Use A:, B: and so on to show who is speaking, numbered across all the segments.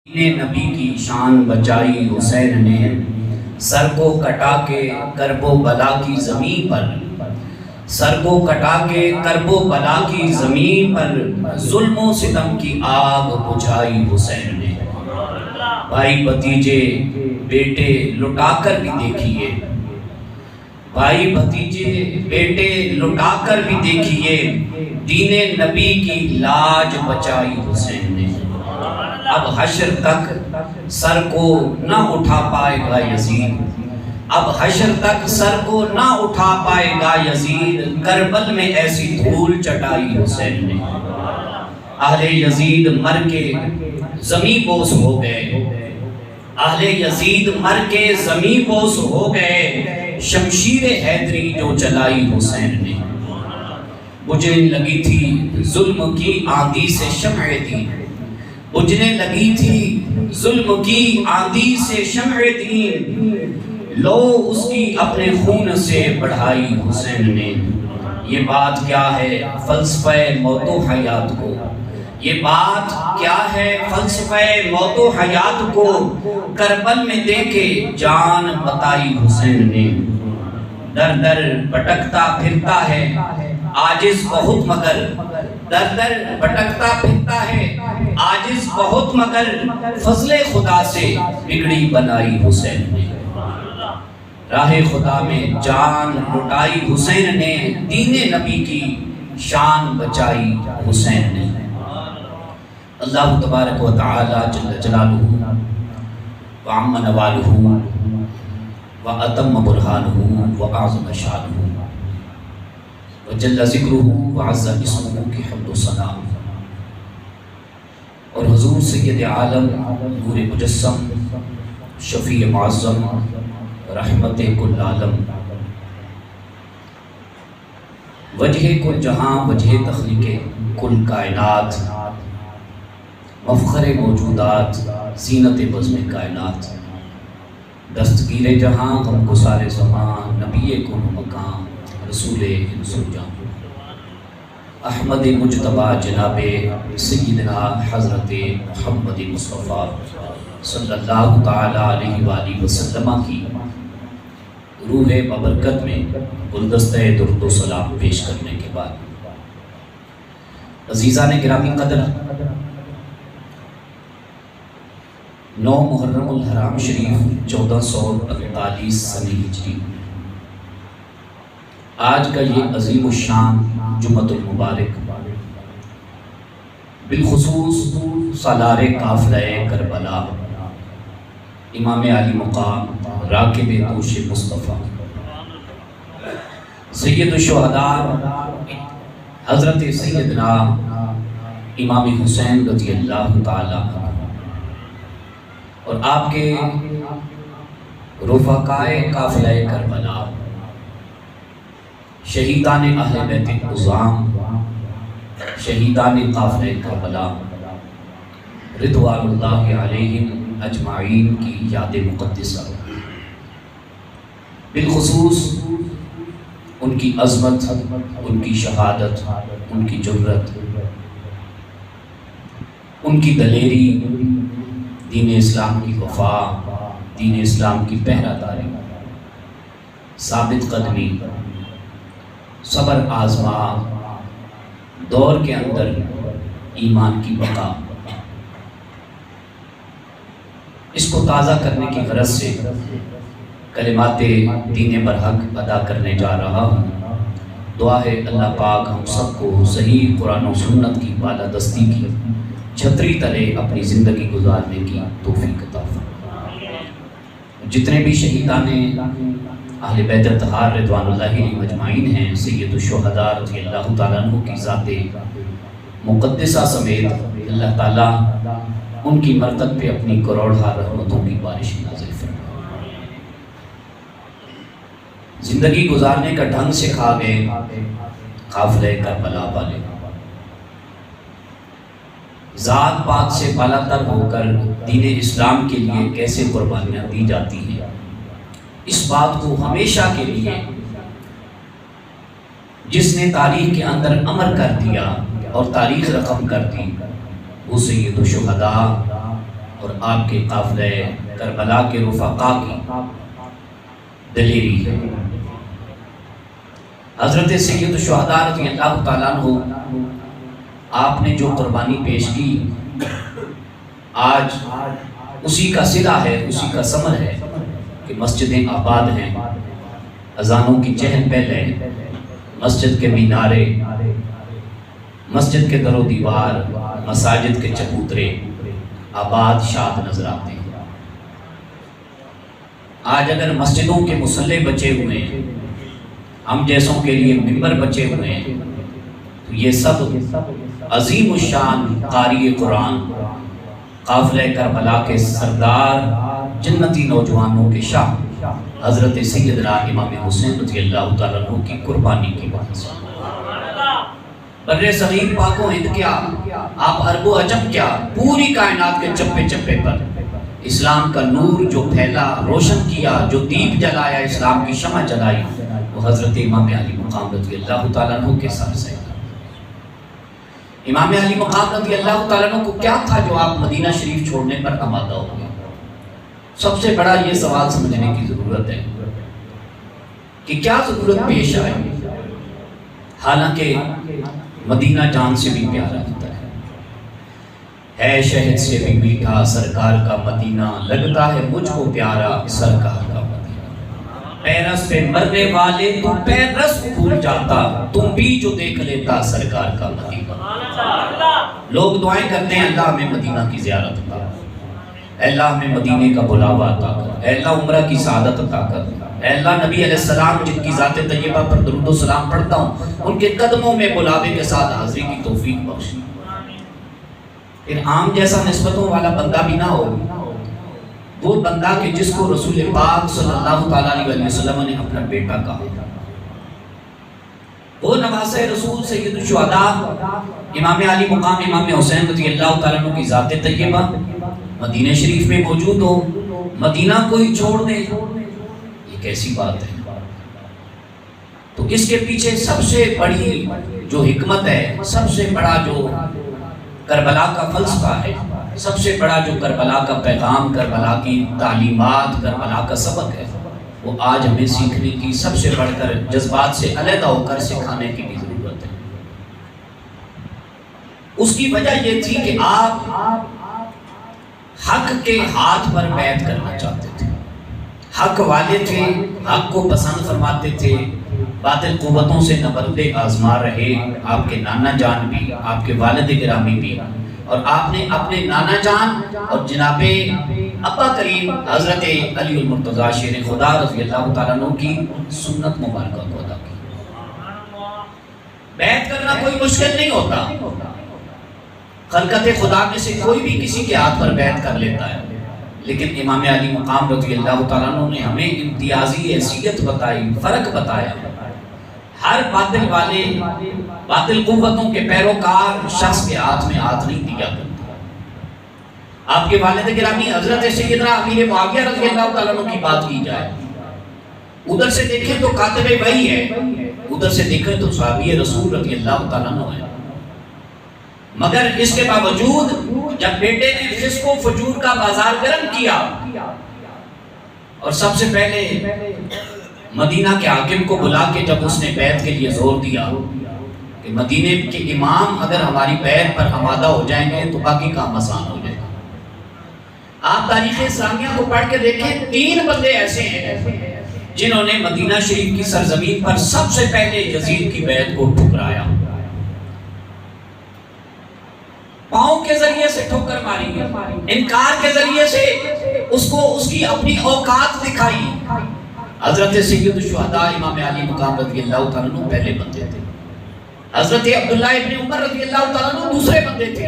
A: نبی کی شان بچائی حسین نے، سر کو کٹا کے کرب و بلا کی زمین پر، سر کو کٹا کے کرب و بلا کی زمین پر ظلم و ستم کی آگ بجھائی حسین نے۔ بھائی بھتیجے بیٹے لٹا کر بھی دیکھیے، بھائی بھتیجے بیٹے لٹا کر بھی دیکھیے، دین نبی کی لاج بچائی حسین نے۔ اب حشر تک سر کو نہ اٹھا پائے گا یزید، اب حشر تک سر کو نہ اٹھا پائے گا یزید، کربل میں ایسی دھول چٹائی حسین نے۔ اہل یزید مر کے زمیں بوس ہو گئے، اہل یزید مر کے زمیں بوس ہو گئے، شمشیر حیدری جو چلائی حسین نے۔ بجھنے لگی تھی ظلم کی آندھی سے شمع دین، بجھنے لگی تھی ظلم کی آندھی سے شمع دین، لو اس کی اپنے خون سے بڑھائی حسین نے۔ یہ بات کیا ہے فلسفہ موت و حیات کو، یہ بات کیا ہے فلسفہ موت و حیات کو، کربل میں دے کے جان بتائی حسین نے۔ در در بھٹکتا پھرتا ہے عاجز بہت مگر، در در بھٹکتا پھرتا ہے عاجز بہت مگر، فضل خدا سے بگڑی بنائی حسین نے۔ راہ خدا میں جان لٹائی حسین نے، دین نبی کی شان بچائی حسین نے۔ اللہ تبارک و تعالی جل جلالہ وعم نوالہ واتم برہانہ واعظم شانہ وجل ذکرہ وعز اسمہ کی حمد و ثنا، اور حضور سید عالم نور مجسم شفیع معظم رحمت کل عالم، وجہ کل جہاں وجہ تخلیق کل کائنات، مفخر موجودات زینت بزم کائنات، دستگیر جہاں غم گسار زمان، نبی کن مقام رسول انسوجاں، احمد مجتبیٰ جناب سیدنا حضرت محمد مصطفیٰ صلی اللہ تعالی علیہ وآلہ وسلم کی روح ببرکت میں گلدستہ درد و سلام پیش کرنے کے بعد، عزیزان گرامی قدر، 9 محرم الحرام شریف 1448 سنہ ہجری، آج کا یہ عظیم الشان جمعۃ المبارک، بالخصوص سالار قافلہ کربلا، امام علی مقام راکب دوش مصطفیٰ، سید الشہداء حضرت سیدنا امام حسین رضی اللہ تعالی عنہ، اور آپ کے رفقائے قافلہ کربلا، شہیدان اہل بیت العظام، شہیدان قافلہ کربلا رضوان اللہ علیہم اجمعین کی یاد مقدسہ، بالخصوص ان کی عظمت، ان کی شہادت، ان کی جرت، ان کی دلیری، دین اسلام کی وفا، دین اسلام کی پہرہ داری، ثابت قدمی، صبر آزما، دور کے اندر ایمان کی بقا، اس کو تازہ کرنے کی غرض سے کلمات دین برحق ادا کرنے جا رہا ہوں۔ دعا ہے اللہ پاک ہم سب کو صحیح قرآن و سنت کی بالادستی کی چھتری تلے اپنی زندگی گزارنے کی توفیق عطا فرمائے۔ جتنے بھی شہیدان اہل بیت اطہار رضوان اللہ علیہم اجمعین ہیں، سید الشہداء رضی اللہ تعالیٰ عنہ کی ذات مقدسہ سمیت اللہ تعالیٰ ان کی مرتب پہ اپنی کروڑہا رحمتوں کی بارش نازل فرمائے۔ زندگی گزارنے کا ڈھنگ سکھا گئے قافلہ کربلا والے، ذات پات سے بالا تر ہو کر دین اسلام کے لیے کیسے قربانیاں دی جاتی ہیں، اس بات کو ہمیشہ کے لیے جس نے تاریخ کے اندر امر کر دیا اور تاریخ رقم کر دی، وہ سید الشہداء اور آپ کے قافلہ کربلا کے رفقا کی دلیری ہے۔ حضرت سید الشہداء رضی اللہ تعالیٰ عنہ آپ نے جو قربانی پیش کی، آج اسی کا صلہ ہے، اسی کا ثمر ہے کہ مسجدیں آباد ہیں، اذانوں کی چہل پہل ہے، مسجد کے مینارے، مسجد کے در و دیوار، مساجد کے چبوترے آباد شاد نظر آتے ہیں۔ آج اگر مسجدوں کے مصلے بچے ہوئے ہیں، ہم جیسوں کے لیے ممبر بچے ہوئے ہیں، تو یہ سب عظیم الشان قاری قرآن قافلہ کربلا کے سردار جنتی نوجوانوں کے شاہ حضرت سیدنا امام حسین رضی اللہ تعالیٰ عنہ کی قربانی کی وجہ سے۔ بر صغیر پاک و ہند کیا، آپ عرب و عجم کیا، پوری کائنات کے چپے چپے پر اسلام کا نور جو پھیلا، روشن کیا، جو دیپ جلایا، اسلام کی شمع جلائی، وہ حضرت امام علی مقام رضی اللہ تعالیٰ عنہ کے سر سے۔ امام علی مقام رضی اللہ تعالیٰ عنہ کو کیا تھا جو آپ مدینہ شریف چھوڑنے پر آمادہ ہو گئے؟ سب سے بڑا یہ سوال سمجھنے کی ضرورت ہے کہ کیا ضرورت پیش آئی؟ حالانکہ مدینہ جان سے بھی پیارا ہوتا ہے شہد سے بھی میٹھا سرکار کا مدینہ، لگتا ہے مجھ کو پیارا سرکار کا مدینہ۔ پیرس پہ مرنے والے تو پیرس کو بھول جاتا، تم بھی جو دیکھ لیتا سرکار کا مدینہ۔ لوگ دعائیں کرتے ہیں اللہ ہمیں مدینہ کی زیارت عطا کر، اے اللہ ہمیں مدینے کا بلاوا عطا کر، اے اللہ عمرہ کی سعادت عطا کر، اے اللہ نبی علیہ السلام جن کی ذات طیبہ پر درود و سلام پڑھتا ہوں ان کے قدموں میں بلاوے کے ساتھ حاضری کی توفیق بخش۔ پھر عام جیسا نسبتوں والا بندہ بھی نہ ہو، وہ بندہ کہ جس کو رسول پاک صلی اللہ تعالیٰ علیہ وسلم نے اپنا بیٹا کہا، وہ نواسہ رسول سید الشہداء امام علی مقام امام حسین رضی اللہ تعالیٰ عنہ کی ذات طیبہ مدینہ شریف میں موجود ہو، مدینہ کو ہی چھوڑ دے، یہ کیسی بات ہے؟ تو اس کے پیچھے سب سے بڑی جو حکمت ہے، سب سے بڑا جو کربلا کا فلسفہ ہے، سب سے بڑا جو کربلا کا پیغام، کربلا کی تعلیمات، کربلا کا سبق ہے، وہ آج ہمیں سیکھنے کی، سب سے بڑھ کر جذبات سے علیحدہ ہو کر سکھانے کی بھی ضرورت ہے۔ اس کی وجہ یہ تھی کہ آپ حق کے ہاتھ پر بیعت کرنا چاہتے تھے، حق والے تھے، حق کو پسند فرماتے تھے، باطل قوتوں سے نبرد آزما رہے آپ کے نانا جان بھی، آپ کے والد گرامی بھی، اور آپ نے اپنے نانا جان اور جناب ابا کریم حضرت علی المرتضیٰ شیر خدا رضی اللہ تعالیٰ عنہ کی سنت مبارکہ کو ادا کی۔ بیعت کرنا کوئی مشکل نہیں ہوتا، خلقت خدا میں سے کوئی بھی کسی کے ہاتھ پر بیعت کر لیتا ہے، لیکن امام علی مقام رضی اللہ تعالیٰ عنہ نے ہمیں امتیازی حیثیت بتائی، فرق بتایا۔ ہر باطل والے، باطل قوتوں کے پیروکار شخص کے ہاتھ میں ہاتھ نہیں دیا کرتا۔ آپ کے والد گرامی حضرت سیدنا امیر معاویہ رضی اللہ تعالیٰ عنہ کی بات کی جائے، ادھر سے دیکھیں تو کاتب وحی ہے، ادھر سے دیکھیں تو صحابی رسول رضی اللہ تعالیٰ عنہ ہے، مگر اس کے باوجود جب بیٹے نے فسق و فجور کا بازار گرم کیا اور سب سے پہلے مدینہ کے حاکم کو بلا کے جب اس نے بیعت کے لیے زور دیا کہ مدینے کے امام اگر ہماری بیعت پر آمادہ ہو جائیں گے تو باقی کام آسان ہو جائے گا۔ آپ تاریخ اسلامیہ کو پڑھ کے دیکھیں، 3 بندے ایسے ہیں جنہوں نے مدینہ شریف کی سرزمین پر سب سے پہلے یزید کی بیعت کو ٹھکرایا، پاؤں کے ذریعے سے ٹھوکر ماری، انکار کے ذریعے سے اس کو اس کی اپنی اوقات دکھائی۔ حضرت سید الشہداء امام علی مقام رضی اللہ تعالیٰ عنہ پہلے بندے تھے، حضرت عبداللہ ابن عمر رضی اللہ تعالیٰ عنہ دوسرے بندے تھے،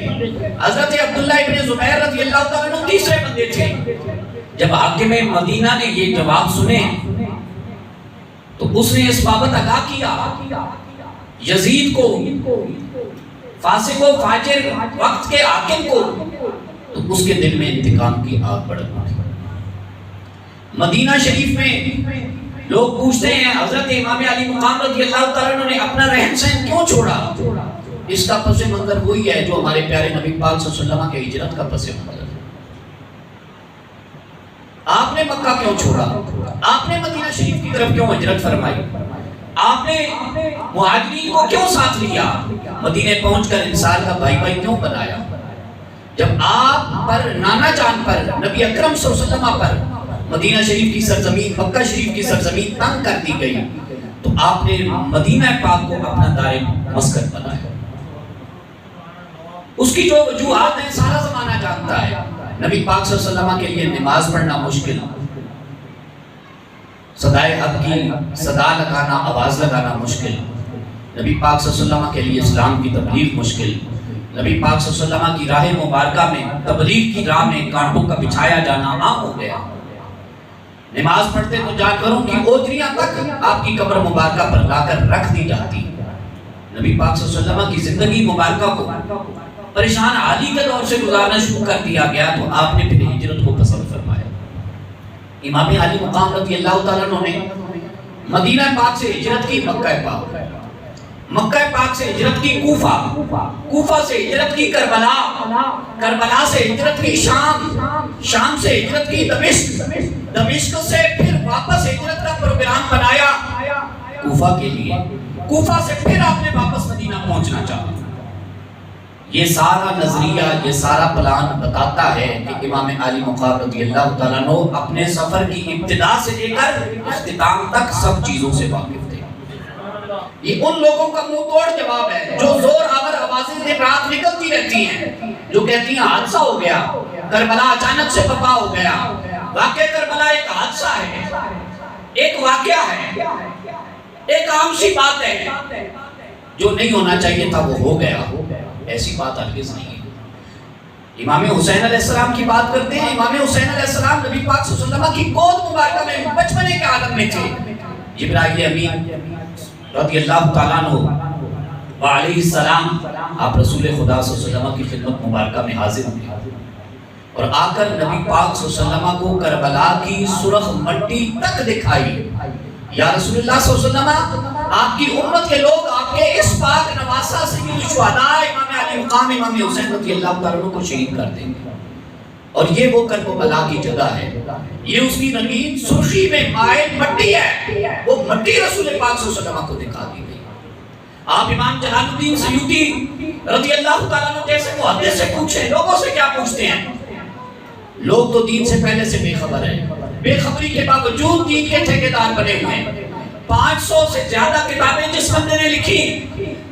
A: حضرت عبداللہ ابن زبیر رضی اللہ تعالیٰ عنہ تیسرے بندے تھے۔ جب حاکم مدینہ نے یہ جواب سنے تو اس نے اس بابت آگاہ کیا یزید کو، فاسق و فاجر وقت کے حاکم کو، تو اس کے دل میں انتقام کی آگ بڑھ گئی۔ مدینہ شریف میں لوگ پوچھتے ہیں حضرت امام علی مقام رضی اللہ تعالیٰ عنہ نے اپنا رہن سہن کیوں چھوڑا؟ اس کا پس منظر وہی ہے جو ہمارے پیارے نبی پاک صلی اللہ علیہ وسلم کے ہجرت کا پس منظر ہے۔ آپ نے مکہ کیوں چھوڑا؟ آپ نے مدینہ شریف کی طرف کیوں ہجرت فرمائی؟ آپ نے مہاجرین کو کیوں ساتھ لیا؟ مدینے پہنچ کر انسان کا بھائی بھائی کیوں بنایا؟ جب آپ پر نانا جان پر نبی اکرم صلی اللہ علیہ وسلم پر مدینہ شریف کی سرزمین مکہ شریف کی سرزمین تنگ کر دی گئی تو آپ نے مدینہ پاک کو اپنا دار مسکن بنایا۔ اس کی جو وجوہات ہیں سارا زمانہ جانتا ہے۔ نبی پاک صلی اللہ علیہ وسلم کے لیے نماز پڑھنا مشکل، صدائے حق کی صدا لگانا آواز لگانا مشکل، نبی پاک صلی اللہ علیہ وسلم کے لیے اسلام کی تبلیغ مشکل، نبی پاک صلی اللہ علیہ وسلم کی راہ مبارکہ میں تبلیغ کی راہ میں کانٹوں کا بچھایا جانا عام ہو گیا۔ نماز پڑھتے تو جانوروں کی اوجریاں تک آپ کی قبر مبارکہ پر لا کر رکھ دی جاتی۔ نبی پاک صلی اللہ علیہ وسلم کی زندگی مبارکہ کو پریشان حالی کے دور سے گزارنا شروع کر دیا گیا تو آپ نے پھر ہجرت کو پسند فرمایا۔ امام علی مقام رضی اللہ تعالیٰ عنہ نے مدینہ پاک سے ہجرت کی مکہ پاک، مکہ پاک سے ہجرت کی کوفہ، کوفہ سے ہجرت کی کربلا، کربلا سے ہجرت کی شام، شام سے ہجرت کی دمشق، دمشق سے پھر واپس ہجرت کا پروگرام بنایا کوفہ کے لیے، کوفہ سے پھر آپ نے واپس مدینہ پہنچنا چاہا۔ یہ سارا نظریہ، یہ سارا پلان بتاتا ہے کہ امام علی مقام رضی اللہ تعالیٰ عنہ اپنے سفر کی ابتدا سے لے کر اختتام تک سب چیزوں سے واقف تھے۔ یہ ان لوگوں کا منہ توڑ جواب ہے جو زور آور آوازیں دن رات نکلتی رہتی ہیں، جو کہتی ہیں حادثہ ہو گیا، کربلا اچانک سے برپا ہو گیا۔ واقع کربلا ایک حادثہ ہے، ایک واقعہ ہے، ایک عام سی بات ہے، جو نہیں ہونا چاہیے تھا وہ ہو گیا، ایسی بات ہرگز نہیں ہے۔ امام حسین علیہ السلام کی بات کرتے ہیں، امام حسین علیہ السلام نبی پاک صلی اللہ علیہ وسلم کی گود مبارکہ میں بچپنے کے عالم میں تھے۔ جبرائیل امین رضی اللہ تعالیٰ عنہ علیہ السلام آپ رسول خدا صلی اللہ علیہ وسلم کی خدمت مبارکہ میں حاضر ہوئے اور آ کر نبی پاک صلی اللہ علیہ وسلم کو کربلا کی سرخ مٹی تک دکھائی۔ یا رسول اللہ صلی اللہ علیہ وسلم، آپ کی امت کے لوگ آپ کے اس پاک نواسہ سید الشہداء امام علی مقام امام حسین رضی اللہ تعالیٰ عنہ کو شہید کر دیں گے، اور یہ وہ کربلا کی جگہ ہے، یہ اس کی رنگین سرخی میں مائل مٹی ہے، وہ مٹی رسول پاک صلی اللہ علیہ وسلم کو دکھا دی گئی۔ آپ امام جلال الدین سیوطی رضی اللہ تعالیٰ عنہ جیسے محدث سے پوچھیں، لوگوں سے کیا پوچھتے ہیں؟ لوگ تو دین سے پہلے سے بے خبر ہیں، بے خبری کے باوجود دین کے ٹھیکیدار بنے ہوئے ہیں۔ 500 سے زیادہ کتابیں جس بندے نے لکھی،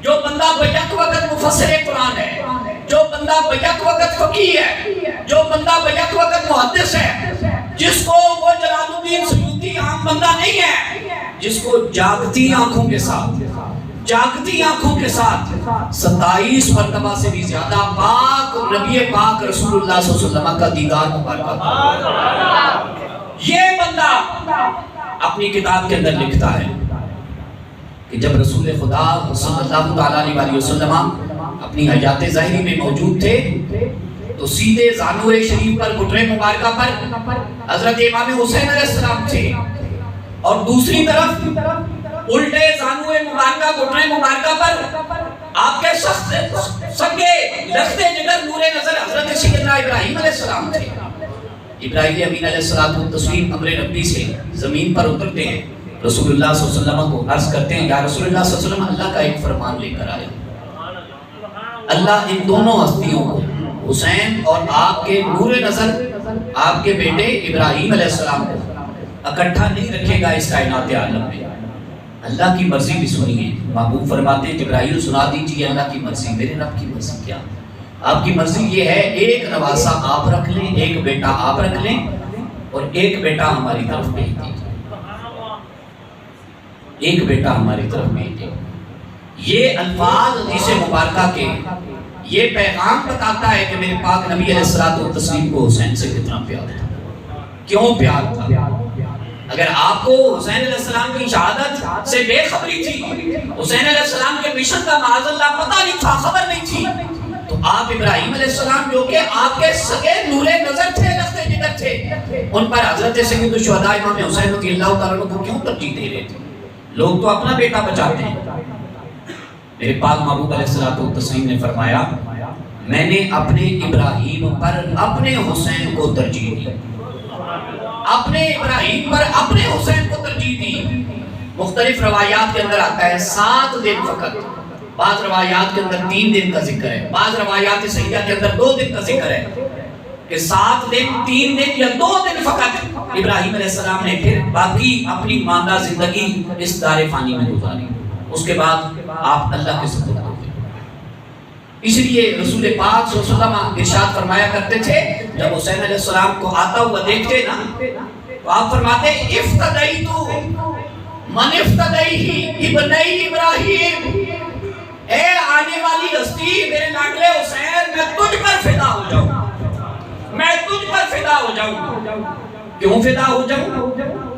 A: جو بندہ بیک وقت مفسر قرآن ہے، جو بندہ بیک وقت فقیہ ہے، جو بندہ بیک وقت محدث ہے، جس کو وہ جلال الدین سیوطی عام بندہ نہیں ہے، جس کو جاگتی آنکھوں کے ساتھ، جاگتی آنکھوں کے ساتھ 27 مرتبہ سے بھی زیادہ پاک نبی پاک رسول اللہ صلی اللہ علیہ وسلم کا دیدار مبارکہ تھا۔ یہ بندہ اپنی کتاب کے اندر لکھتا ہے کہ جب رسول خدا صلی اللہ علیہ وسلم اپنی حیات ظاہری میں موجود تھے تو سیدھے زانو شریف پر گھٹنے مبارکہ پر حضرت امام حسین علیہ السلام تھے، اور دوسری طرف الٹے زانو مبارکہ گھٹنے مبارکہ پر آپ کے سخت سنگے لختے جگر نور نظر حضرت سیدنا ابراہیم علیہ السلام تھے۔ ابراہیم امین علیہ السلام امر ربی سے زمین پر اترتے ہیں، رسول اللہ صلی اللہ علیہ وسلم کو عرض کرتے ہیں، یا رسول اللہ صلی اللہ علیہ وسلم، اللہ کا ایک فرمان لے کر آیا، اللہ ان دونوں ہستیوں کو، حسین اور آپ کے نور نظر آپ کے بیٹے ابراہیم علیہ السلام کو اکٹھا نہیں رکھے گا اس کائنات عالم میں، اللہ کی مرضی بھی سنیے۔ محبوب فرماتے ہیں جبرائیل سنا دیجیے اللہ کی مرضی، میرے رب کی مرضی کیا؟ آپ کی مرضی یہ ہے ایک نواسہ آپ رکھ لیں، ایک بیٹا آپ رکھ لیں، اور ایک بیٹا ہماری طرف بھیج دیجیے، ایک بیٹا ہماری طرف بھیج دیجیے۔ یہ الفاظ حدیث مبارکہ کے یہ پیغام بتاتا ہے کہ میرے پاک نبی علیہ الصلوۃ والتسلیم کو حسین سے کتنا پیار تھا، کیوں پیار تھا۔ اگر آپ کو حسین علیہ السلام کی شہادت سے بے خبری تھی، حسین علیہ السلام کے مشن کا معاذ اللہ پتہ نہیں تھا، خبر نہیں تھی، تو آپ ابراہیم علیہ السلام جو کہ آپ کے سگے نور نظر تھے، لختے جگر تھے، ان پر حضرت سید الشہداء امام حسین رضی اللہ تعالیٰ عنہ کو کیوں ترجیح دے رہے تھے؟ لوگ تو اپنا بیٹا بچاتے ہیں۔ میرے پاک محبوب علیہ الصلوۃ والتسلیم نے فرمایا، میں نے اپنے ابراہیم پر اپنے حسین کو ترجیح دی، اپنے ابراہیم پر اپنے حسین کو ترجیح دی۔ مختلف روایات کے اندر آتا ہے 7 دن فقط، بعض روایات کے اندر 3 دن کا ذکر ہے، بعض روایات صحیحہ کے اندر 2 دن کا ذکر ہے کہ 7 دن 3 دن یا 2 دن فقط ابراہیم علیہ السلام نے پھر باقی اپنی ماندہ زندگی اس دار فانی میں گزاری۔ اس کے بعد آپ اللہ کے سپرد ہو گئے۔ اس لیے رسول پاک صلی اللہ علیہ وسلم ارشاد فرمایا کرتے تھے جب حسین علیہ السلام کو آتا ہوا دیکھتے نا تو آپ فرماتے افتدیتو من افتدیہ ابنی ابراہیم، اے آنے والی ہستی میرے لاڈلے حسین، میں تجھ پر فدا ہو جاؤں، میں تجھ پر فدا ہو جاؤں۔ کیوں فدا ہو جاؤں؟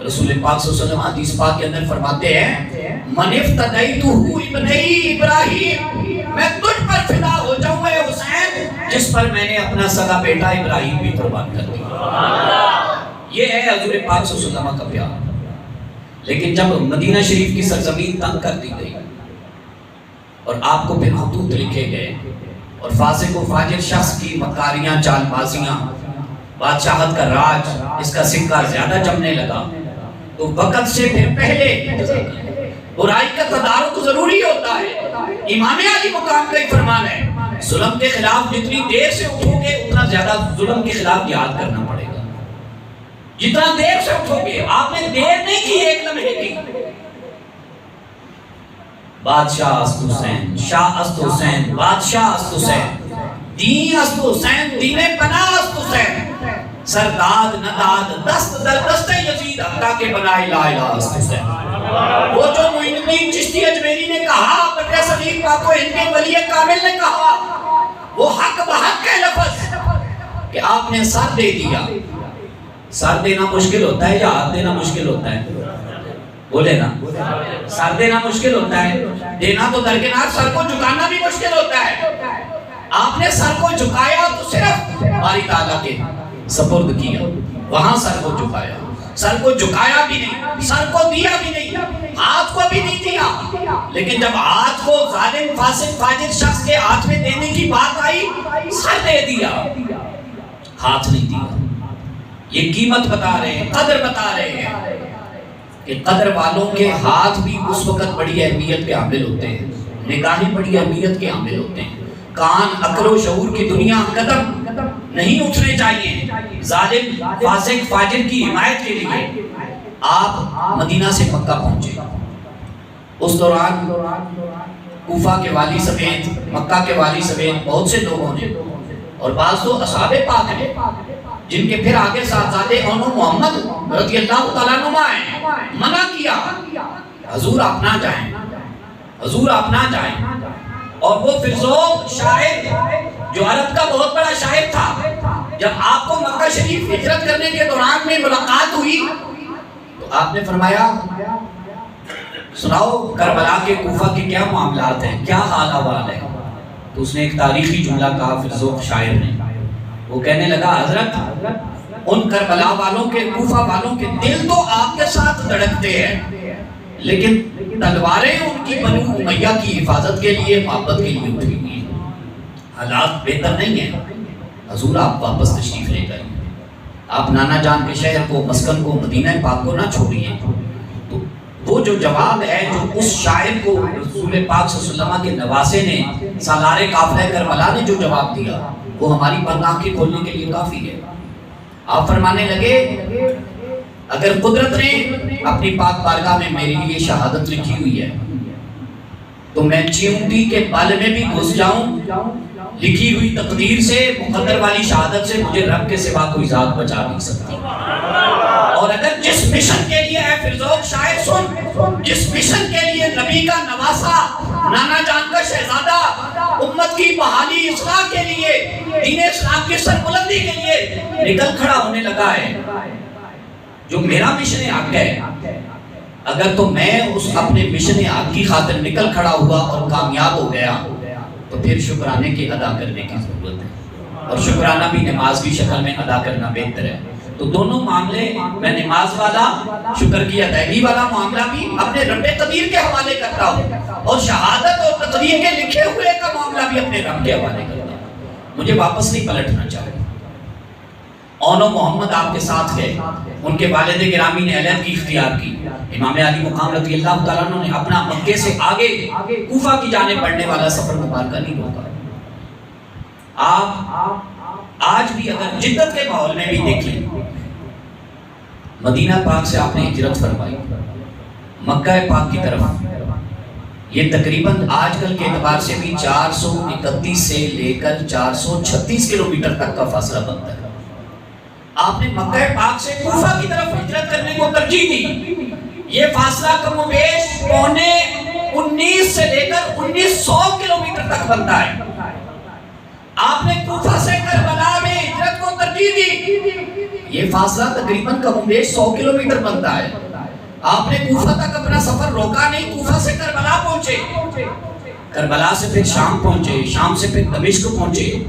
A: رسول پاک صلی اللہ علیہ وسلم حدیث پاک کے اندر فرماتے ہیں من افتدیتہ ابنی ابراہیم، میں تجھ پر فدا ہو جاؤں اے حسین جس پر میں نے اپنا سگا بیٹا ابراہیم بھی قربان کر دیا۔ یہ ہے حضور پاک صلی اللہ علیہ وسلم کا پیار۔ لیکن جب مدینہ شریف کی سرزمین تنگ کر دی گئی اور آپ کو پھر خطوط لکھے گئے اور فاسق و فاجر شخص کی مکاریاں چال بازیاں، بادشاہت کا راج، اس کا سکہ زیادہ جمنے لگا تو وقت سے پھر پہلے برائی کا تدارک ضروری ہوتا ہے۔ امام علی مقام کا ہی فرمان ہے ظلم کے خلاف جتنی دیر سے اٹھو گے اتنا زیادہ ظلم کے خلاف جہاد کرنا پڑے گا۔ جتنا دیر سے اٹھو گے، آپ نے دیر نہیں کی ایک لمحے کی۔ بادشاہ است حسین، شاہ است حسین، بادشاہ است حسین، دین است حسین، دین پناہ است حسین، سرداد نداد دست در دست یزید حقہ کے بنائے لا الہ است حسین۔ وہ جو معین الدین چشتی اجمیری نے کہا، بٹر صدیق پاک و ہند کے ولی کامل نے کہا، وہ حق بحق کے لفظ کہ آپ نے سر دے دیا۔ سر دینا مشکل ہوتا ہے یا ہاتھ دینا مشکل ہوتا ہے؟ بولے نا، سر دینا مشکل ہوتا ہے، دینا تو درکنار، سر کو جھکانا بھی مشکل ہوتا ہے۔ آپ نے سر کو جھکایا تو صرف باری تعالیٰ کے سپرد کیا، وہاں سر کو جھکایا، سر کو جھکایا بھی نہیں، سر کو دیا بھی نہیں، ہاتھ کو بھی نہیں دیا۔ لیکن جب ہاتھ کو ظالم فاسق فاجر شخص کے ہاتھ میں دینے کی بات آئی، سر دے دیا، ہاتھ نہیں دیا۔ یہ قیمت بتا رہے ہیں، قدر بتا رہے ہیں کہ قدر والوں کے ہاتھ بھی اس وقت بڑی اہمیت کے حامل ہوتے ہیں، نگاہیں بڑی اہمیت کے حامل ہوتے ہیں، کان عقل و شعور کی دنیا قدم نہیں اٹھنے چاہیے۔ ظالم فاسق فاجر کی حمایت کے لیے آپ مدینہ سے مکہ پہنچے۔ اس دوران کوفہ کے والی سمیت، مکہ کے والی سمیت بہت سے لوگوں نے اور بعض تو اصحاب پاک نے جن کے پھر آگے صاحبزادے اونو محمد رضی اللہ تعالیٰ عنہ ہیں، منع کیا حضور آپ نہ جائیں، حضور آپ نہ جائیں۔ اور وہ فرزوق شاعر جو عرب کا بہت بڑا شاعر تھا، جب آپ کو مکہ شریف ہجرت کرنے کے دوران میں ملاقات ہوئی تو آپ نے فرمایا سناؤ کربلا کے کوفہ کے کیا معاملات ہیں، کیا حال احوال ہے؟ تو اس نے ایک تاریخی جملہ کہا فرزوق شاعر نے، وہ کہنے لگا حضرت ان کربلا والوں کے، کوفہ والوں کے دل تو آپ کے ساتھ دھڑکتے ہیں لیکن تلواریں ان کی بنو امیہ کی حفاظت کے لیے، محبت کے لیے اٹھی ہوئی ہیں، حالات بہتر نہیں ہیں، حضور آپ واپس تشریف لے گئے، آپ نانا جان کے شہر کو، مسکن کو، مدینہ پاک کو نہ چھوڑیے۔ تو وہ جو جواب ہے جو اس شاعر کو رسول پاک صلی اللہ علیہ وسلم کے نواسے نے، سالار قافلہ کربلا نے جو جواب دیا، وہ ہماری بند آنکھیں کھولنے کے لیے کافی ہے۔ آپ فرمانے لگے اگر قدرت نے اپنی پاک بارگاہ میں میرے لیے شہادت لکھی ہوئی ہے تو میں چیونٹی کے بال میں بھی گھس جاؤں، لکھی ہوئی تقدیر سے، مقدر والی شہادت سے مجھے رب کے سوا کوئی ذات بچا نہیں سکتی۔ اور اگر جس مشن کے لیے ہے فرزوق شاعر سن، جس مشن کے لیے نبی کا نواسا، نانا جان کا شہزادہ، امت کی بحالی اصلاح کے لیے، دین اسلام کی سربلندی کے لیے نکل کھڑا ہونے لگا ہے، جو میرا مشن حق ہے، اگر تو میں اس اپنے مشن حق کی خاطر نکل کھڑا ہوا اور کامیاب ہو گیا تو پھر شکرانے کی ادا کرنے کی ضرورت ہے، اور شکرانہ بھی نماز کی شکل میں ادا کرنا بہتر ہے۔ تو دونوں معاملے، میں نماز والا، شکر کی ادائیگی والا معاملہ بھی اپنے رب قدیر کے حوالے کرتا ہوں، اور شہادت اور تقدیر کے لکھے ہوئے کا معاملہ بھی اپنے رب کے حوالے کرتا ہوں۔ مجھے واپس نہیں پلٹنا چاہیے۔ اونو محمد آپ کے ساتھ گئے، ان کے والد گرامی نے علیحدگی اختیار کی، امام علی مقام رضی اللہ تعالیٰ عنہ نے اپنا مکے سے آگے کوفہ کی جانب بڑھنے والا سفر مبارکہ نہیں روکا۔ آپ آج بھی اگر جدت کے ماحول میں بھی دیکھیں، مدینہ پاک سے آپ نے ہجرت فرمائی مکہ پاک کی طرف، یہ تقریباً آج کل کے اعتبار سے بھی 431 سے لے کر 436 کلومیٹر تک کا فاصلہ بنتا ہے۔ آپ نے مکہ پاک سے کوفہ کی طرف ہجرت کرنے کو ترجیح دی۔ یہ فاصلہ کم و بیش پونے 19 سے لے کر 1900 کلومیٹر تک بنتا ہے۔ آپ نے کوفہ سے کربلا میں ہجرت کو ترجیح دی۔ یہ فاصلہ تقریباً کم و بیش 100 کلومیٹر بنتا ہے۔ آپ نے کوفہ تک اپنا سفر روکا نہیں، کوفہ سے کربلا پہنچے، کربلا سے پھر شام پہنچے، شام سے پھر دمشق پہنچے،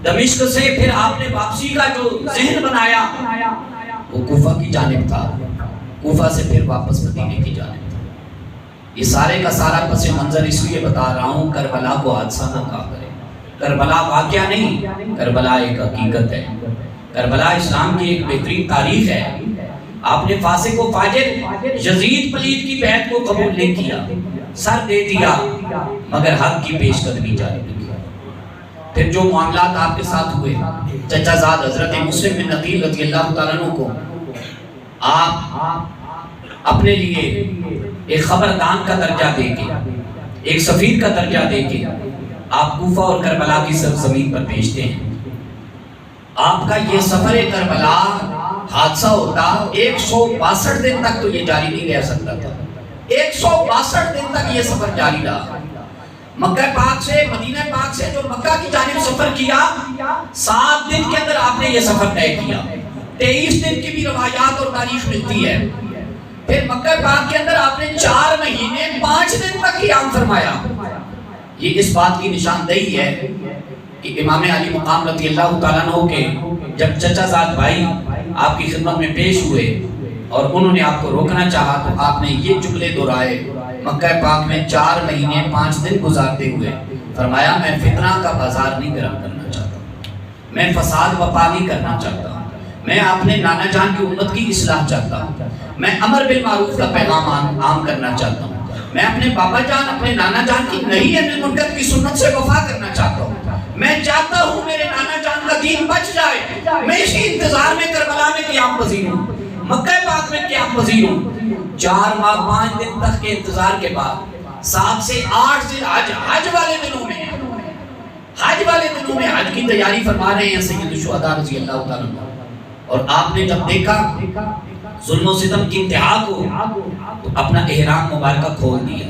A: دمشق سے پھر آپ نے واپسی کا جو ذہن بنایا وہ کوفہ کی جانب تھا، کوفہ سے پھر واپس مدینے کی جانب تھا۔ یہ سارے کا سارا پس منظر اس لیے بتا رہا ہوں کربلا کو حادثہ نہ کہا کرے۔ کربلا واقعہ نہیں، کربلا ایک حقیقت ہے، کربلا اسلام کی ایک بہترین تاریخ ہے۔ آپ نے فاسق و فاجر یزید پلید کی بیعت کو قبول نہیں کیا، سر دے دیا، مگر حق کی پیش قدمی جاری نہیں کیا۔ پھر جو معاملات آپ کے ساتھ ہوئے، چچا زاد حضرت مسلم بن عقیل رضی اللہ تعالیٰ عنہ کو آپ اپنے لیے ایک خبردان کا درجہ دے کے، ایک سفیر کا درجہ دے کے آپ کوفہ اور کربلا کی سرزمین پر بھیجتے ہیں۔ آپ کا یہ سفر کربلا حادثہ ہوتا 162 دن تک تو یہ جاری نہیں رہ سکتا تھا، 162 دن تک یہ سفر جاری رہا۔ مکہ پاک سے، مدینہ پاک سے جو مکہ کی جانب سفر کیا، 7 دن کے اندر آپ نے یہ سفر طے کیا، 23 دن کی بھی روایات اور تاریخ ملتی ہے۔ پھر مکہ پاک کے اندر آپ نے 4 مہینے 5 دن تک قیام فرمایا۔ یہ اس بات کی نشاندہی ہے کہ امام علی مقام رضی اللہ تعالیٰ عنہ کے جب چچا زاد بھائی آپ کی خدمت میں پیش ہوئے اور انہوں نے آپ کو روکنا چاہا تو آپ نے یہ جملے دہرائے مکہ پاک میں 4 مہینے 5 دن گزارتے ہوئے، فرمایا میں فتنہ کا بازار نہیں گرم کرنا چاہتا، میں فساد وپا نہیں کرنا چاہتا، میں اپنے نانا جان کی امت کی اصلاح چاہتا ہوں، میں امر بالمعروف کا پیغام عام کرنا چاہتا ہوں، میں اپنے بابا جان اپنے نانا جان کی نہی عن المنکر کی سنت سے وفا کرنا چاہتا ہوں، میں چاہتا ہوں میرے نانا جان کا دین بچ جائے۔ میں اسی انتظار میں کربلا میں قیام پذیر ہوں، مکہ پاک میں قیام پذیر ہوں۔ 4 ماہ 5 دن تک کے انتظار کے بعد 7 سے 8 دن حج والے دنوں میں حج کی تیاری فرما رہے ہیں سید الشہداء رضی اللہ تعالیٰ عنہ، اور آپ نے جب دیکھا ظلم و ستم کی انتہا کو تو اپنا احرام مبارکہ کھول دیا۔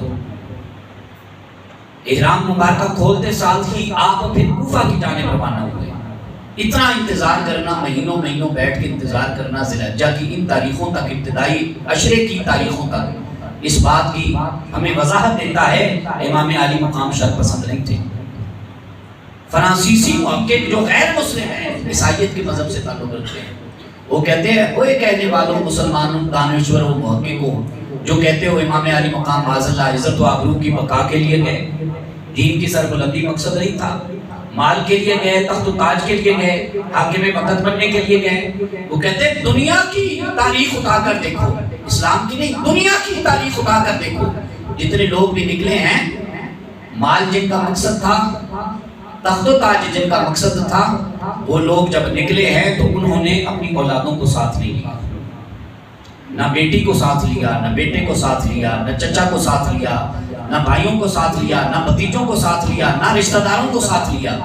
A: احرام مبارکہ کھولتے ساتھ ہی آپ پھر کوفہ کی جانب روانہ ہوئے۔ اتنا انتظار کرنا، مہینوں بیٹھ کے انتظار کرنا، ذی الحجہ کی ان تاریخوں تک، ابتدائی عشرے کی تاریخوں تک، اس بات کی ہمیں وضاحت دیتا ہے امام علی مقام شر پسند نہیں تھے۔ فرانسیسی محقق جو غیر مسلم ہیں، عیسائیت کے مذہب سے تعلق رکھتے ہیں، وہ کہتے ہیں، وہ کہنے والوں مسلمانوں دانشور و محققوں جو کہتے ہو امام علی مقام معاذ اللہ عزت و آبرو کی بقا کے لیے گئے، دین کی سربلندی مقصد نہیں تھا، مال کے لیے گئے، تخت و تاج کے لیے گئے، حاکم وقت بننے کے لیے گئے۔ وہ کہتے ہیں دنیا کی تاریخ اٹھا کر دیکھو، اسلام کی نہیں، دنیا کی تاریخ اٹھا کر دیکھو، جتنے لوگ بھی نکلے ہیں، مال جن کا مقصد تھا، تخت و تاج جن کا مقصد تھا، وہ لوگ جب نکلے ہیں تو انہوں نے اپنی اولادوں کو ساتھ نہیں لیا، نہ بیٹی کو ساتھ لیا، نہ بیٹے کو ساتھ لیا، نہ چچا کو ساتھ لیا، نہ بھائیوں کو ساتھ لیا، نہ بھتیجوں کو ساتھ لیا، نہ رشتہ داروں کو ساتھ لیا۔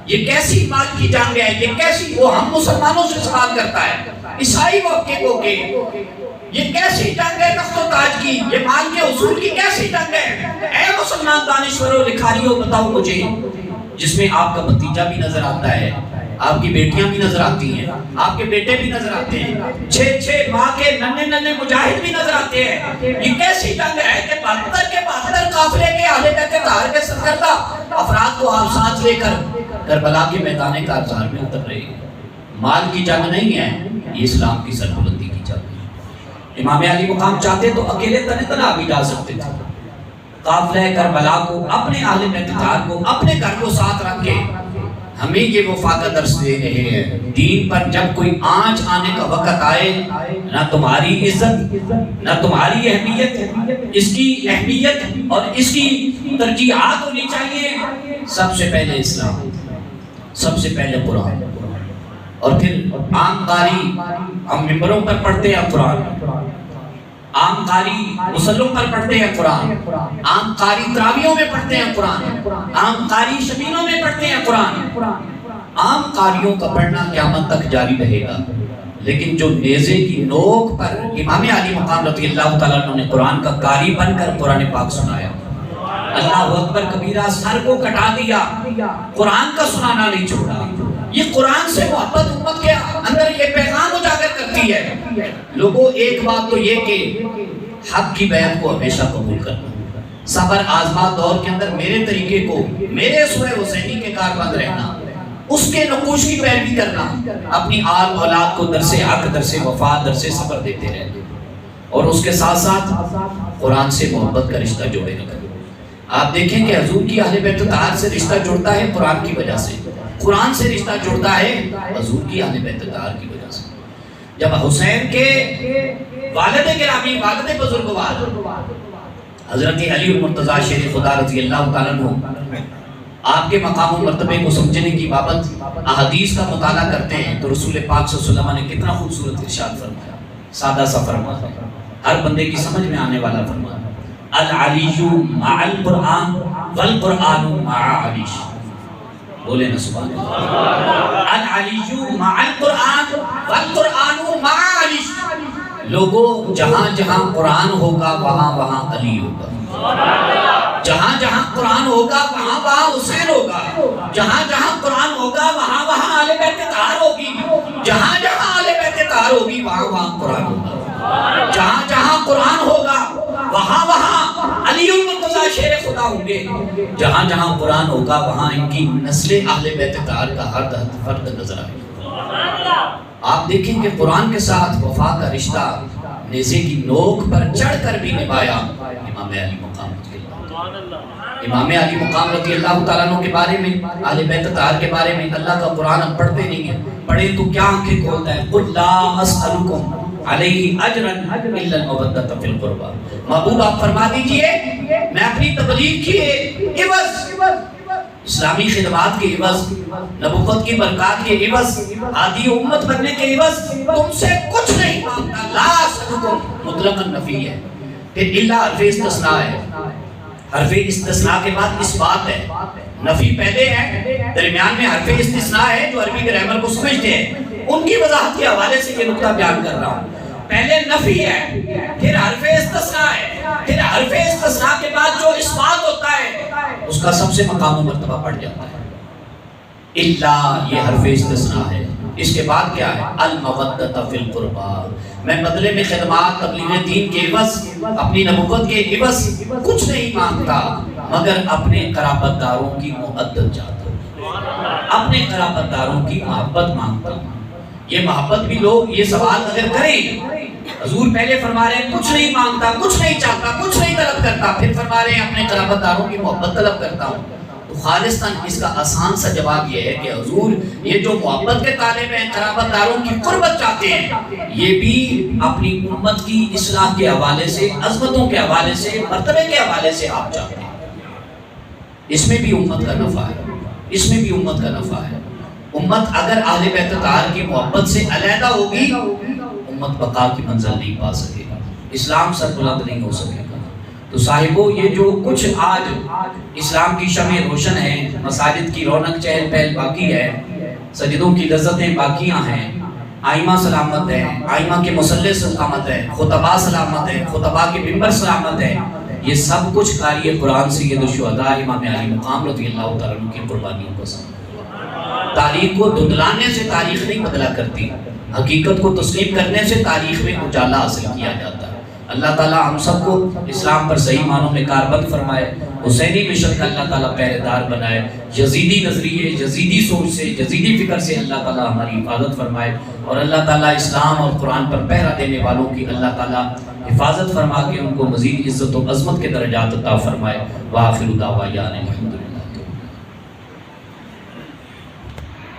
A: یہ کیسی مال کی جنگ ہے، یہ کیسی، وہ ہم مسلمانوں سے سوال کرتا ہے، عیسائی موقع کو کہ یہ کیسی جنگ ہے تخت و تاج کی، یہ مال کے حصول کی کیسی جنگ ہے؟ اے مسلمان دانشوروں، لکھاریوں، بتاؤ مجھے، جس میں آپ کا بھتیجا بھی نظر آتا ہے، آپ کی بیٹیاں بھی نظر آتی ہیں، آپ کے بیٹے بھی نظر آتے ہیں، 6 ماہ کے ننھے مجاہد بھی نظر آتے ہیں۔ یہ کیسی جنگ ہے کہ 72 کے 72 قافلے کے اہل بیت طاہر کے سرکردہ افراد کو آپ ساتھ لے کر کربلا کے میدان کارزار میں اتر رہے ہیں؟ مال کی جنگ نہیں ہے، یہ اسلام کی سربلندی کی جنگ ہے۔ امام علی مقام چاہتے تو اکیلے تنہا بھی جا سکتے تھے، قافلہ کربلا کو، اپنے اہل بیت طاہر کو، اپنے گھر کو ساتھ رکھ کے ہمیں یہ وفا کا درس دے رہے ہیں۔ دین پر جب کوئی آنچ آنے کا وقت آئے، نہ تمہاری عزت نہ تمہاری اہمیت، اس کی اہمیت اور اس کی ترجیحات ہونی چاہیے سب سے پہلے اسلام، سب سے پہلے قرآن، اور پھر عام قاری ہم ممبروں پر پڑھتے ہیں قرآن، عام قاری مصلوں پر پڑھتے ہیں قرآن، عام قاری تراویحوں میں پڑھتے ہیں قرآن، عام قاری شبینوں میں پڑھتے ہیں قرآن۔ عام قاریوں کا پڑھنا قیامت تک جاری رہے گا، لیکن جو نیزے کی نوک پر امام علی مقام رضی اللہ تعالیٰ عنہ نے قرآن کا قاری بن کر قرآن پاک سنایا، اللہ اکبر کبیرہ، سر کو کٹا دیا، قرآن کا سنانا نہیں چھوڑا۔ یہ قرآن سے محبت امت کے اندر یہ پیغام اجاگر کرتی ہے۔ لوگوں، ایک بات تو یہ کہ حق کی بیعت کو ہمیشہ قبول کرنا، صبر آزما دور کے اندر میرے طریقے کو، میرے سورہ حسینی کے کاربند رہنا، اس کے نقوش کی پیروی کرنا، اپنی آل اولاد کو درس حق، درس وفا، درس صبر دیتے رہنا، اور اس کے ساتھ ساتھ قرآن سے محبت کا رشتہ جوڑے رکھنا۔ آپ دیکھیں کہ حضور کی اہل بیت اطہار سے رشتہ جڑتا ہے قرآن کی وجہ سے، قرآن سے رشتہ جڑتا ہے حضور کی اہل بیت اطہار کی وجہ سے۔ جب حسین کے والد گرامی، والد بزرگوار حضرت علی المرتضیٰ شیر خدا رضی اللہ تعالیٰ عنہ آپ کے مقام و مرتبے کو سمجھنے کی بابت احادیث کا مطالعہ کرتے ہیں تو رسول پاک صلی اللہ علیہ وسلم نے کتنا خوبصورت ارشاد فرمایا، سادہ سا فرمایا، ہر بندے کی سمجھ میں آنے والا فرمایا، العلی مع القرآن والقرآن مع علی۔ بولے نا سبحان اللہ۔ العلی مع القرآن والقرآن مع علی۔ لوگوں، جہاں جہاں قرآن ہوگا وہاں وہاں علی ہوگا، جہاں جہاں قرآن ہوگا وہاں وہاں حسین ہوگا، جہاں جہاں قرآن ہوگا وہاں وہاں اہل بیت اطہار ہوگی، جہاں جہاں اہل بیت اطہار ہوگی وہاں وہاں قرآن ہوگا، جہاں جہاں قرآن ہوگا وہاں وہاں علی المرتضیٰ شیر خدا ہوں گے، جہاں جہاں قرآن ہوگا وہاں ان کی نسل اہل بیت اطہار کا ہر فرد نظر آئے۔ آپ دیکھیں کہ قرآن کے ساتھ وفا کا رشتہ نیزے کی نوک پر چڑھ کر بھی نبھایا امام علی مقام رضی اللہ۔ امام علی مقام رضی اللہ تعالیٰ عنہ کے بارے میں، اہل بیت اطہار کے بارے میں اللہ کا قرآن اب پڑھتے نہیں ہیں، پڑھے تو کیا آنکھیں کھولتا ہے، قُلْ لَا أَسْأَلُكُمْ عَلَيْهِ أَجْرًا إِلَّا الْمَوَدَّةَ فِي الْقُرْبَى۔ محبوب آپ فرما دیجئے، میں اپنی تبلیغ کی عوض، اسلامی خدمات کے عوض، نبوت کی برکات کے عوض، عادی امت بننے کے عوض تم سے کچھ نہیں مانگتا۔ لا أسألكم مطلق نفی ہے، پھر الا حرف استثناء ہے، حرف استثناء کے بعد اس بات ہے، نفی پہلے ہے، درمیان میں حرف استثناء ہے، جو عربی گرامر کو سمجھتے ہیں ان کی وضاحت کے حوالے سے یہ نقطہ بیان کر رہا ہوں۔ پہلے نفی ہے، پھر حرف استثناء ہے، پھر حرف استثناء کے بعد جو اس بات ہوتا ہے اس کا سب سے مقام و مرتبہ بڑھ جاتا ہے۔ الا یہ حرف استثناء ہے، اس کے بعد کیا ہے، المودۃ فی القربى، میں بدلے میں خدمات تبلیغ دین کے عوض، اپنی نبوت کے عوض کچھ نہیں مانگتا مگر اپنے قرابت داروں کی محبت چاہتا ہوں، اپنے قرابت داروں کی محبت مانگتا ہوں۔ یہ محبت بھی لوگ یہ سوال اگر کریں، حضور پہلے فرما رہے ہیں کچھ نہیں مانگتا، کچھ نہیں چاہتا، کچھ نہیں طلب کرتا، پھر فرما رہے ہیں اپنے قرابت داروں کی محبت طلب کرتا ہوں، تو خالصتاً اس کا آسان سا جواب یہ ہے کہ حضور یہ جو محبت کے طالب ہیں، قرابت داروں کی قربت چاہتے ہیں، یہ بھی اپنی امت کی اصلاح کے حوالے سے، عظمتوں کے حوالے سے، مرتبے کے حوالے سے آپ چاہتے ہیں۔ اس میں بھی امت کا نفع ہے، اس میں بھی امت کا نفع ہے۔ امت اگر اہل بیت اطہار کی محبت سے علیحدہ ہوگی، امت بقا کی منزل نہیں پا سکے گا، اسلام سربلند نہیں ہو سکے گا۔ تو صاحبو، یہ جو کچھ آج اسلام کی شمع روشن ہے، مساجد کی رونق چہل پہل باقی ہے، سجدوں کی لذتیں باقیاں ہیں، آئمہ سلامت ہے، آئمہ کے مصلی سلامت ہے، خطبہ سلامت ہے، خطبہ کے ممبر سلامت ہے، یہ سب کچھ قاری قرآن سید الشہداء امام علی مقام رضی اللہ تعالیٰ عنہ کی قربانیوں کو سمجھ۔ تاریخ کو دھندلانے سے تاریخ نہیں بدلا کرتی، حقیقت کو تسلیم کرنے سے تاریخ میں اجالا حاصل کیا جاتا ہے۔ اللہ تعالیٰ ہم سب کو اسلام پر صحیح معنوں میں کاربند فرمائے، حسینی مشن کا اللہ تعالیٰ پہرے دار بنائے، یزیدی نظریے، یزیدی سوچ سے، یزیدی فکر سے اللہ تعالیٰ ہماری حفاظت فرمائے، اور اللہ تعالیٰ اسلام اور قرآن پر پہرا دینے والوں کی اللہ تعالیٰ حفاظت فرما کے ان کو مزید عزت و عظمت کے درجات عطا فرمائے۔ وآخر دعوانا الحمدللہ۔